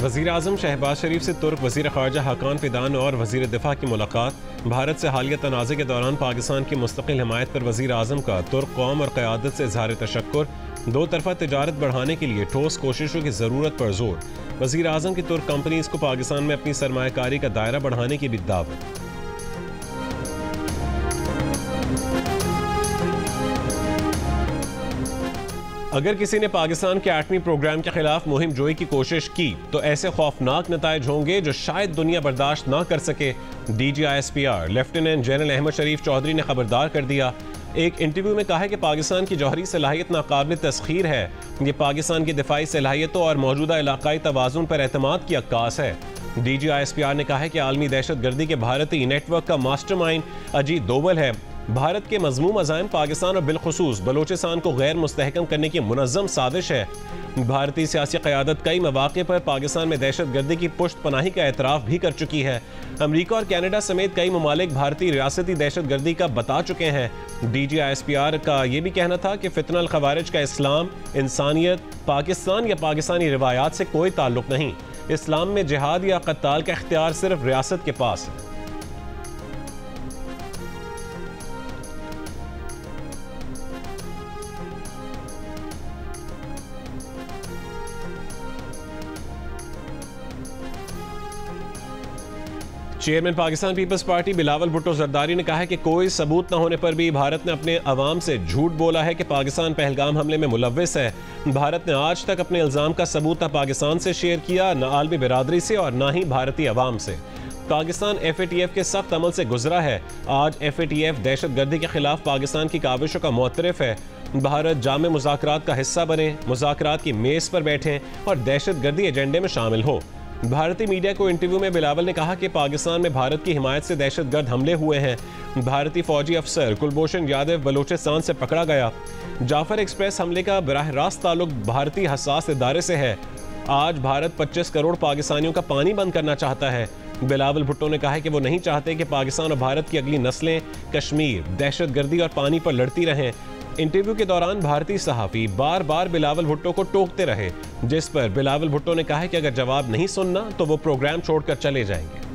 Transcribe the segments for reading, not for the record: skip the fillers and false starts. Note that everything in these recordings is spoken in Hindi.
वज़ीर आज़म शहबाज शरीफ से तुर्क वज़ीर ख़ारजा हकान फिदान और वज़ीर दिफा की मुलाकात। भारत से हालिया तनाज़े के दौरान पाकिस्तान की मुस्तक़िल हिमायत पर वज़ीर आज़म का तुर्क कौम और क़यादत से इज़हार तशक्कुर। दो तरफ़ा तिजारत बढ़ाने के लिए ठोस कोशिशों की ज़रूरत पर जोर। वज़ीर आज़म की तुर्क कंपनीज़ को पाकिस्तान में अपनी सरमायाकारी का दायरा बढ़ाने की भी दावत। अगर किसी ने पाकिस्तान के एटमी प्रोग्राम के खिलाफ मुहिम जोई की कोशिश की तो ऐसे खौफनाक नताइज होंगे जो शायद दुनिया बर्दाश्त ना कर सके। DGISPR लेफ्टिनेंट जनरल अहमद शरीफ चौधरी ने खबरदार कर दिया। एक इंटरव्यू में कहा है कि पाकिस्तान की जौहरी सलाहियत नाकाबिल तस्खीर है। ये पाकिस्तान की दिफाई सलाहियतों और मौजूदा इलाकाई तवाज़ुन पर एतमाद की अक्कास है। DGISPR ने कहा है कि आलमी दहशत गर्दी के भारतीय नेटवर्क का मास्टरमाइंड अजीत दोवल है। भारत के मज़मूम अज़ाइम पाकिस्तान और बिलखुसूस बलोचिस्तान को गैर मुस्तहकम करने की मुनज़्ज़म साजिश है। भारतीय सियासी क़यादत कई मौक़े पर पाकिस्तान में दहशत गर्दी की पुष्ट पनाही का एतराफ़ भी कर चुकी है। अमरीका और कनाडा समेत कई ममालिक भारतीय रियासती दहशत गर्दी का बता चुके हैं। DGISPR का ये भी कहना था कि फितना अल ख़वारिज का इस्लाम, इंसानियत, पाकिस्तान या पाकिस्तानी रिवायात से कोई ताल्लुक़ नहीं। इस्लाम में जिहाद या क़त्ताल का इख्तियार सिर्फ रियासत के पास है। Chairman Pakistan Peoples Party Bilawal Bhutto Zardari ने कहा है कि कोई सबूत न होने पर भी भारत ने अपने अवाम से झूठ बोला है कि पाकिस्तान पहलगाम हमले में मुलव्विस है। भारत ने आज तक अपने इल्ज़ाम का सबूत न पाकिस्तान से शेयर किया, न आलमी बिरादरी से और न ही भारतीय अवाम से। पाकिस्तान FATF के सख्त अमल से गुजरा है। आज FATF दहशत गर्दी के खिलाफ पाकिस्तान की काविशों का मुअतरफ है। भारत जामे मुज़ाकरात का हिस्सा बने, मुज़ाकरात की मेज़ पर बैठें और दहशत गर्दी एजेंडे में शामिल हो। भारतीय मीडिया को इंटरव्यू में बिलावल ने कहा कि पाकिस्तान में भारत की हिमायत से दहशतगर्द हमले हुए हैं। भारतीय फौजी अफसर कुलभूषण यादव बलूचिस्तान से पकड़ा गया। जाफर एक्सप्रेस हमले का बराह रास्त ताल्लुक भारतीय हसास इदारे से है। आज भारत 25 करोड़ पाकिस्तानियों का पानी बंद करना चाहता है। बिलावल भुट्टो ने कहा है कि वो नहीं चाहते कि पाकिस्तान और भारत की अगली नस्लें कश्मीर, दहशतगर्दी और पानी पर लड़ती रहें। इंटरव्यू के दौरान भारतीय सहाफ़ी बार बार बिलावल भुट्टो को टोकते रहे, जिस पर बिलावल भुट्टो ने कहा है कि अगर जवाब नहीं सुनना तो वो प्रोग्राम छोड़कर चले जाएंगे।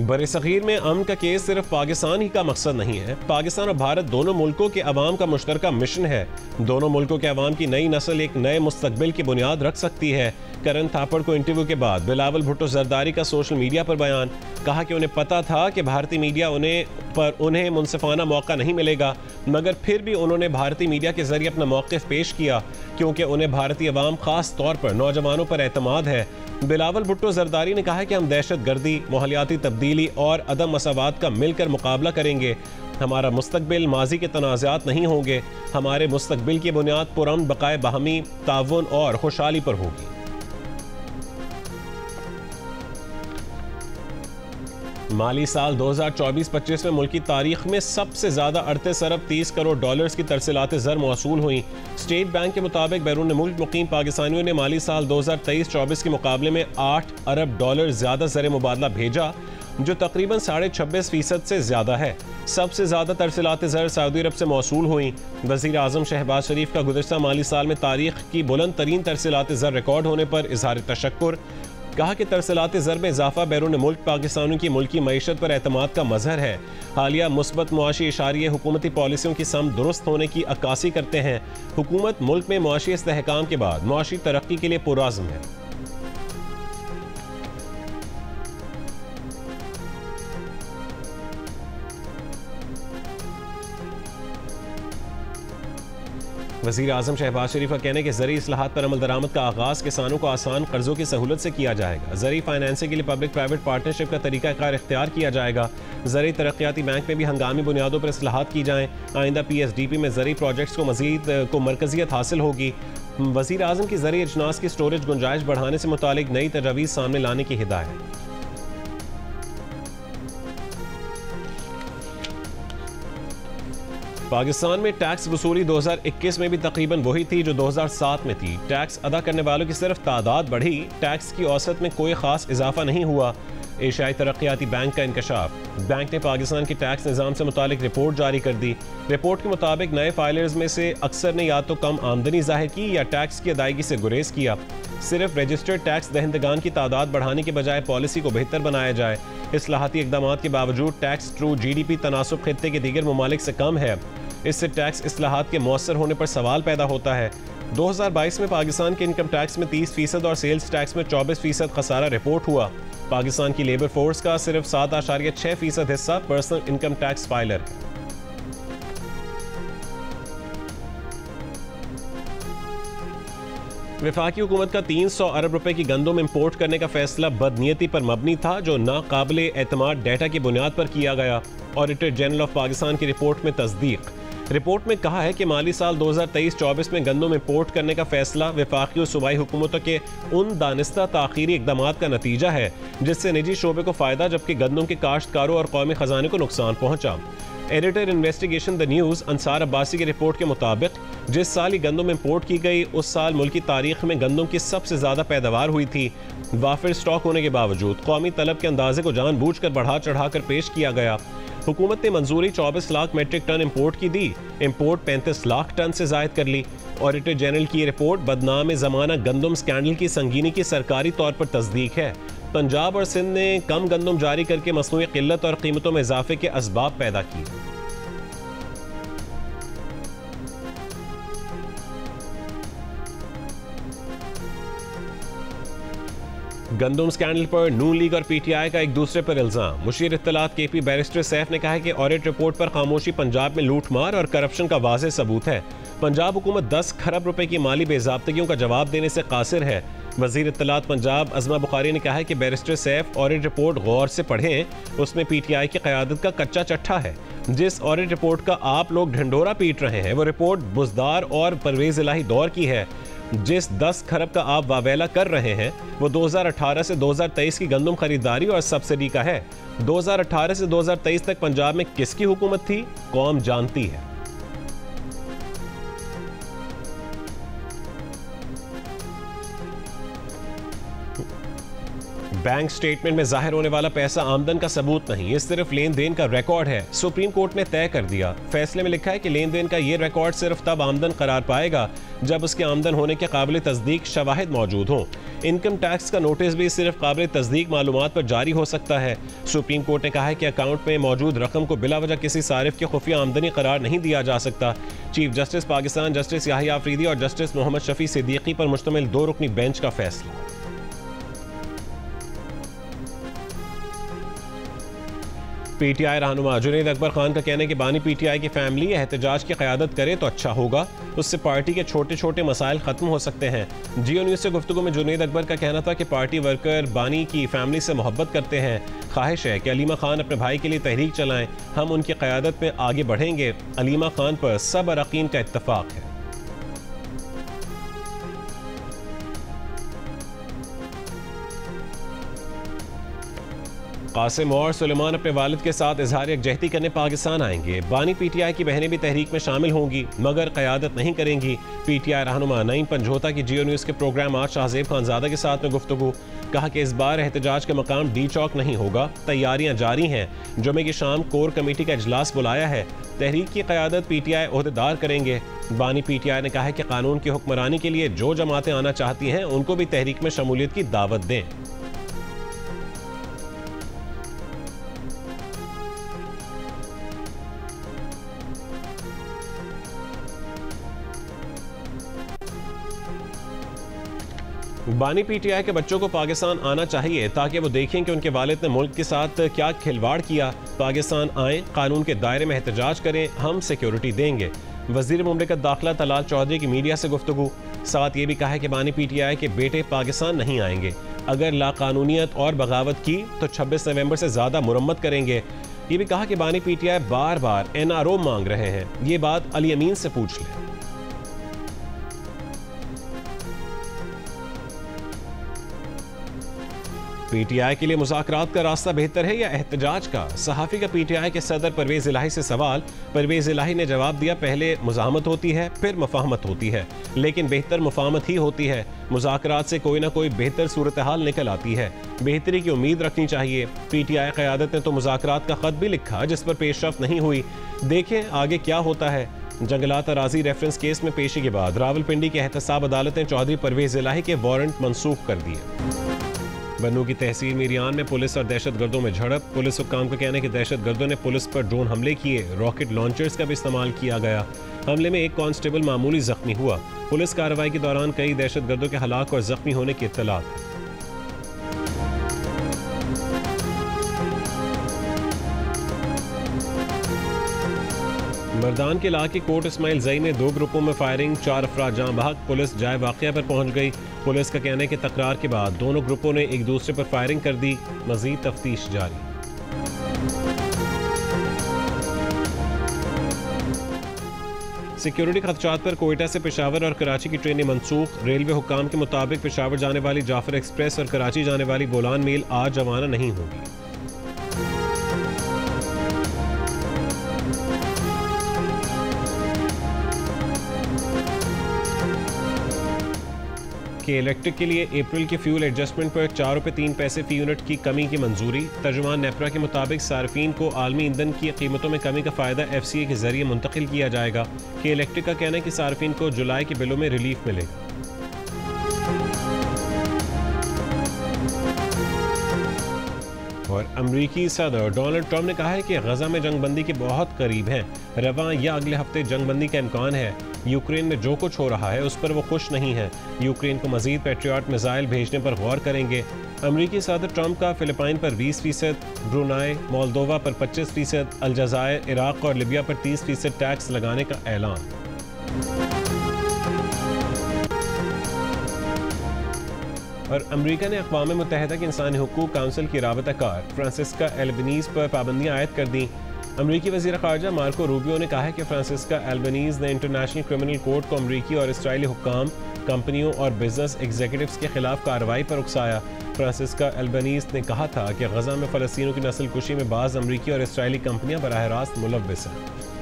बरसग़ीर में अमन का केस सिर्फ पाकिस्तान ही का मकसद नहीं है। पाकिस्तान और भारत दोनों मुल्कों के अवाम का मुश्तरका मिशन है। दोनों मुल्कों के अवाम की नई नस्ल एक नए मुस्तकबिल की बुनियाद रख सकती है। करण थापड़ को इंटरव्यू के बाद बिलावल भुट्टो जरदारी का सोशल मीडिया पर बयान। कहा कि उन्हें पता था कि भारतीय मीडिया उन्हें मुनसिफाना मौका नहीं मिलेगा, मगर फिर भी उन्होंने भारतीय मीडिया के जरिए अपना मौक़िफ़ पेश किया, क्योंकि उन्हें भारतीय अवाम ख़ास तौर पर नौजवानों पर एतमाद है। बिलावल भुट्टो जरदारी ने कहा है कि हम दहशत गर्दी, माहौलियाती तब्दीली और अदम मसावात का मिलकर मुकाबला करेंगे। हमारा मुस्तकबिल माजी के तनाज़ात नहीं होंगे। हमारे मुस्तकबिल की बुनियाद पुरअमन, बकाए बाहमी ताउन और खुशहाली पर होगी। माली साल 2024-25 में मुल्की तारीख में सबसे ज़्यादा 38 अरब 30 करोड़ डॉलर्स की तरसीलात ज़र मौसूल हुई। स्टेट बैंक के मुताबिक बैरून मुल्क मुकीम पाकिस्तानियों ने माली साल 2023-24 के मुकाबले में 8 अरब डॉलर ज़्यादा ज़र मुबादला भेजा, जो तकरीबन 26.5% से ज़्यादा है। सबसे ज़्यादा तरसीलात ज़र सऊदी अरब से मौसूल हुई। वज़ीर आज़म शहबाज शरीफ का गुज़श्ता माली साल में तारीख की बुलंद तरीन तरसीलात ज़र रिकॉर्ड होने पर इज़हार तशक्कुर। कहा कि तरसीलात ज़र में इजाफा बैरून मुल्क पाकिस्तानियों की मुल्की मईशत पर एतमाद का मजहर है। हालिया मुस्बत मुआशी इशारे हुकूमती पॉलिसियों की सम दुरुस्त होने की अक्कासी करते हैं। हुकूमत मुल्क में मुआशी इस्तेहकाम के बाद मुआशी तरक्की के लिए पुरआज़्म है। वज़ीर आज़म शहबाज शरीफ का कहना है कि ज़री इस्लाहात पर अमल दरामद का आगाज़ किसानों को आसान कर्जों की सहूलत से किया जाएगा। ज़री फाइनेंसिंग के लिए पब्लिक प्राइवेट पार्टनरशिप का तरीक़ाकार इख्तियार किया जाएगा। ज़री तरक्याती बैंक में भी हंगामी बुनियादों पर इस्लाहात की जाएँ। आइंदा PSDP में ज़री प्रोजेक्ट्स को मरकज़ियत हासिल होगी। वज़ीर आज़म की ज़री अजनास की स्टोरेज गुंजाइश बढ़ाने से मुतालिक नई तजवीज़ सामने लाने की हिदायत। पाकिस्तान में टैक्स वसूली 2021 में भी तकरीबन वही थी जो 2007 में थी। टैक्स अदा करने वालों की सिर्फ तादाद बढ़ी, टैक्स की औसत में कोई ख़ास इजाफा नहीं हुआ। एशियाई तरक्याती बैंक का इंकशाफ। बैंक ने पाकिस्तान के टैक्स निज़ाम से मुतालिक रिपोर्ट जारी कर दी। रिपोर्ट के मुताबिक नए फाइलर्स में से अक्सर ने या तो कम आमदनी जाहिर की या टैक्स की अदायगी से गुरेज किया। सिर्फ रजिस्टर्ड टैक्स दहिंदगान की तादाद बढ़ाने के बजाय पॉलिसी को बेहतर बनाया जाए। इस्लाहाती इक़दाम के बावजूद टैक्स टू GDP तनासुब खित्ते के दीगर ममालिक से कम है। इससे टैक्स इस्लाहात के मौसर होने पर सवाल पैदा होता है। 2022 में पाकिस्तान के इनकम टैक्स में 30% और सेल्स टैक्स में 24% खसारा रिपोर्ट हुआ। पाकिस्तान की लेबर फोर्स का सिर्फ 7.6% हिस्सा पर्सनल इनकम टैक्स फाइलर है। वफाकी हुकूमत का 300 अरब रुपए की गंदम इंपोर्ट करने का फैसला बदनीयती पर मबनी था, जो नाकाबिले एतमाद डेटा की बुनियाद पर किया गया। ऑडिटर जनरल ऑफ पाकिस्तान की रिपोर्ट में तस्दीक। रिपोर्ट में कहा है कि माली साल 2023-24 में गंदम इंपोर्ट करने का फैसला वफाकी और सूबाई हुकूमतों के उन दानिस्ता ताखीरी इक़दामात का नतीजा है जिससे निजी शोबे को फ़ायदा जबकि गंदम के काश्तकारों और कौमी ख़जाने को नुकसान पहुंचा। Editor investigation the news Ansar Abbasi की रिपोर्ट के मुताबिक जिस साल ये गंदम इंपोर्ट की गई उस साल मुल्क की तारीख में गंदम की सबसे ज़्यादा पैदावार हुई थी। वाफिर स्टॉक होने के बावजूद कौमी तलब के अंदाजे को जानबूझकर बढ़ा चढ़ा कर पेश किया गया। हुकूमत ने मंजूरी 24 लाख मेट्रिक टन इंपोर्ट की दी, इंपोर्ट 35 लाख टन से जायद कर ली। ऑडिटर जनरल की रिपोर्ट बदनाम ज़माना गंदम स्कैंडल की संगीनी की सरकारी तौर पर तस्दीक है। पंजाब और सिंध ने कम गंदम जारी करके मसनूई किल्लत और कीमतों में इजाफे के असबाब पैदा किए। गंदम स्कैंडल पर नून लीग और PTI का एक दूसरे पर इल्जाम। मुशीर इत्तलात KP बैरिस्टर सैफ ने कहा है कि ऑडिट रिपोर्ट पर खामोशी पंजाब में लूटमार और करप्शन का वाज़ेह सबूत है। पंजाब हुकूमत 10 खरब रुपए की माली बेज़ाब्तगियों का जवाब देने से कासिर है। वज़ीर इत्तलात पंजाब अज़मा बुखारी ने कहा है कि बैरिस्टर सैफ ऑडिट रिपोर्ट गौर से पढ़ें, उसमें PTI की क़यादत का कच्चा चट्ठा है। जिस ऑडिट रिपोर्ट का आप लोग ढिंढोरा पीट रहे हैं वो रिपोर्ट बुज़दार और परवेज़ इलाही दौर की है। जिस 10 खरब का आप वावेला कर रहे हैं वो 2018 से 2023 की गंदम खरीदारी और सब्सिडी का है। 2018 से 2023 तक पंजाब में किसकी हुकूमत थी, कौम जानती है। बैंक स्टेटमेंट में जाहिर होने वाला पैसा आमदन का सबूत नहीं, ये सिर्फ लेन देन का रिकॉर्ड है। सुप्रीम कोर्ट ने तय कर दिया। फैसले में लिखा है कि लेन देन का ये रिकॉर्ड सिर्फ तब आमदन करार पाएगा जब उसके आमदन होने के काबिल तस्दीक शवाहिद मौजूद हों। इनकम टैक्स का नोटिस भी सिर्फ काबिल तस्दीक मालूमात पर जारी हो सकता है। सुप्रीम कोर्ट ने कहा है कि अकाउंट में मौजूद रकम को बिला वजह किसी सारिफ की खुफिया आमदनी करार नहीं दिया जा सकता। Chief justice Pakistan justice Yahya Afridi और जस्टिस मोहम्मद शफी सिद्दीकी पर मुश्तमिल 2 रुकनी बेंच का फैसला। PTI रहनुमा जुनैद अकबर खान का कहना है कि बानी PTI की फैमिली एहतजाज की क़यादत करे तो अच्छा होगा, उससे पार्टी के छोटे छोटे मसाइल ख़त्म हो सकते हैं। Geo न्यूज़ से गुफ्तगू में जुनैद अकबर का कहना था कि पार्टी वर्कर बानी की फैमिली से मोहब्बत करते हैं। ख्वाहिश है कि अलीमा खान अपने भाई के लिए तहरीक चलाएं, हम उनकी क़यादत में आगे बढ़ेंगे। अलीमा खान पर सब अरकान का इत्तफाक है। कासिम और सुलेमान अपने वालिद के साथ इजहार यकजहती करने पाकिस्तान आएंगे। बानी PTI की बहनें भी तहरीक में शामिल होंगी मगर क़यादत नहीं करेंगी। PTI रहनुमा नईम पंजोता की Geo न्यूज़ के प्रोग्राम आज शाहजेब खानजादा के साथ में गुफ्तगू। कहा कि इस बार एहतजाज का मकाम D चौक नहीं होगा, तैयारियां जारी हैं। जुमे की शाम कोर कमेटी का इजलास बुलाया है। तहरीक की क़यादत PTI ओहदेदार करेंगे। बानी PTI ने कहा है कि कानून की हुक्मरानी के लिए जो जमातें आना चाहती हैं उनको भी तहरीक में शमूलियत की दावत दें। बानी PTI के बच्चों को पाकिस्तान आना चाहिए ताकि वो देखें कि उनके वालिद ने मुल्क के साथ क्या खिलवाड़ किया। पाकिस्तान आए, कानून के दायरे में एहतजाज करें, हम सिक्योरिटी देंगे। वज़ीर मुमलिकत दाखिला तलाल चौधरी की मीडिया से गुफ्तगू। साथ ये भी कहा है कि बानी PTI के बेटे पाकिस्तान नहीं आएंगे। अगर लाकानूनियत और बगावत की तो 26 नवंबर से ज़्यादा मुरम्मत करेंगे। ये भी कहा कि बानी PTI बार बार NRO मांग रहे हैं, ये बात अली अमीन से पूछ लें। PTI के लिए मुज़ाकरात का रास्ता बेहतर है या एहतजाज का? सहाफ़ी का PTI के सदर परवेज़ इलाही से सवाल। परवेज़ इलाही ने जवाब दिया, पहले मुज़ाहमत होती है फिर मुफ़ाहमत होती है, लेकिन बेहतर मुफ़ाहमत ही होती है। मुज़ाकरात से कोई ना कोई बेहतर सूरत हाल निकल आती है, बेहतरी की उम्मीद रखनी चाहिए। PTI क़यादत ने तो मुज़ाकरात का ख़त भी लिखा जिस पर पेशरफ्त नहीं हुई। देखें आगे क्या होता है। जंगलात अराजी रेफरेंस केस में पेशी के बाद रावलपिंडी की एहतसाब अदालत ने चौधरी परवेज़ इलाही के वारंट मनसूख कर दिए। बन्नू की तहसील मीरियान में पुलिस और दहशतगर्दों में झड़प। पुलिस हुक्काम का कहना है कि दहशतगर्दों ने पुलिस पर ड्रोन हमले किए, रॉकेट लॉन्चर्स का भी इस्तेमाल किया गया। हमले में एक कांस्टेबल मामूली जख्मी हुआ। पुलिस कार्रवाई के दौरान कई दहशतगर्दों के हलाक और जख्मी होने की इत्तलात है। मर्दान के इलाके कोट इस्माइल जई में 2 ग्रुपों में फायरिंग, 4 अफराद जाँ बहक। पुलिस जाए वाक़या पर पहुंच गई। पुलिस का कहना है कि तकरार के बाद दोनों ग्रुपों ने एक दूसरे पर फायरिंग कर दी। मज़ीद तफ्तीश जारी। सिक्योरिटी खदशात पर कोयटा से पेशावर और कराची की ट्रेनें मनसूख। रेलवे हुक्काम के मुताबिक पेशावर जाने वाली जाफर एक्सप्रेस और कराची जाने वाली बोलान मेल आज रवाना नहीं होगी। इलेक्ट्रिक के लिए अप्रैल के फ्यूल एडजस्टमेंट पर 4 रुपये 3 पैसे फी यूनिट की कमी की मंजूरी। तर्जुमान नेपरा के मुताबिक सार्फिन को आलमी ईंधन की कीमतों में कमी का फ़ायदा FCA के जरिए मुंतकिल किया जाएगा। कि इलेक्ट्रिक का कहना है कि सार्फिन को जुलाई के बिलों में रिलीफ मिलेगा। और अमरीकी सदर डोनाल्ड ट्रंप ने कहा है कि गजा में जंगबंदी के बहुत करीब हैं। रवां या अगले हफ्ते जंगबंदी का इम्कान है। यूक्रेन में जो कुछ हो रहा है उस पर वो खुश नहीं है। यूक्रेन को मजीद पैट्रियट मिसाइल भेजने पर गौर करेंगे। अमरीकी सदर ट्रंप का फिलिपाइन पर 20%, ब्रुनाई, मोल्दोवा पर 25%, अलजायर, इराक और लिबिया पर 30% टैक्स लगाने का ऐलान। और अमरीका ने अक़वाम मुत्तहिदा के इंसानी हुकूक काउंसिल की राबताकार फ्रांसिस्का एल्बनीज़ पर पाबंदियाँ आयद कर दी। अमरीकी वज़ीर ख़ारजा मार्को रूबियो ने कहा है कि फ्रांसिस्का एल्बनीज़ ने इंटरनेशनल क्रिमिनल कोर्ट को अमरीकी और इसराइली हुक्काम, कंपनियों और बिजनेस एग्जीक्यूटिव्स के खिलाफ कार्रवाई पर उकसाया। फ्रांसिस्का एल्बनीज़ ने कहा था कि गजा में फ़लस्तीनियों की नस्ल कुशी में बाज़ अमरीकी और इसराइली कंपनियाँ बराह रास्त मुलव्विस हैं।